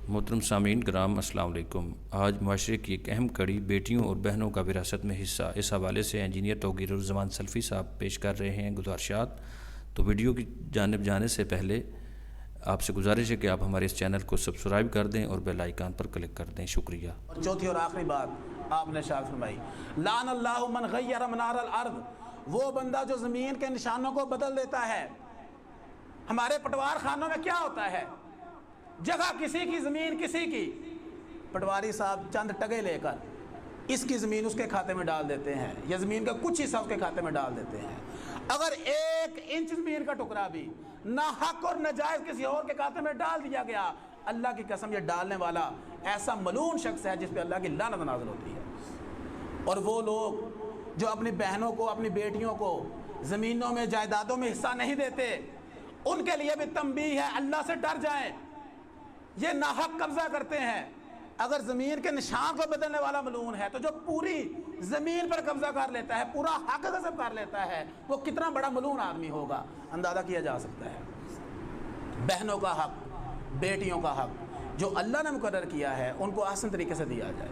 محترم سامعین کرام السلام علیکم۔ آج معاشرے کی ایک اہم کڑی بیٹیوں اور بہنوں کا وراثت میں حصہ، اس حوالے سے انجینئر توقیر الزمان سلفی صاحب پیش کر رہے ہیں گزارشات۔ تو ویڈیو کی جانب جانے سے پہلے آپ سے گزارش ہے کہ آپ ہمارے اس چینل کو سبسکرائب کر دیں اور بیل آئیکن پر کلک کر دیں۔ شکریہ۔ اور چوتھی اور آخری بات آپ نے ارشاد فرمائی، لعن اللہ من غیر منار الارض، وہ بندہ جو زمین کے نشانوں کو بدل دیتا ہے۔ ہمارے پٹوار خانوں میں کیا ہوتا ہے؟ جگہ کسی کی، زمین کسی کی، پٹواری صاحب چند ٹگے لے کر اس کی زمین اس کے کھاتے میں ڈال دیتے ہیں، یا زمین کا کچھ حصہ اس کے کھاتے میں ڈال دیتے ہیں۔ اگر 1 انچ زمین کا ٹکڑا بھی ناحق اور ناجائز کسی اور کے کھاتے میں ڈال دیا گیا، اللہ کی قسم یہ ڈالنے والا ایسا ملعون شخص ہے جس پہ اللہ کی لعنت نازل ہوتی ہے۔ اور وہ لوگ جو اپنی بہنوں کو، اپنی بیٹیوں کو زمینوں میں، جائیدادوں میں حصہ نہیں دیتے، ان کے لیے بھی تنبیہ ہے، اللہ سے ڈر جائیں۔ یہ ناحق قبضہ کرتے ہیں۔ اگر زمین کے نشان کو بدلنے والا ملعون ہے تو جو پوری زمین پر قبضہ کر لیتا ہے، پورا حق غصب کر لیتا ہے، وہ کتنا بڑا ملعون آدمی ہوگا، اندازہ کیا جا سکتا ہے۔ بہنوں کا حق، بیٹیوں کا حق جو اللہ نے مقرر کیا ہے، ان کو آسان طریقے سے دیا جائے۔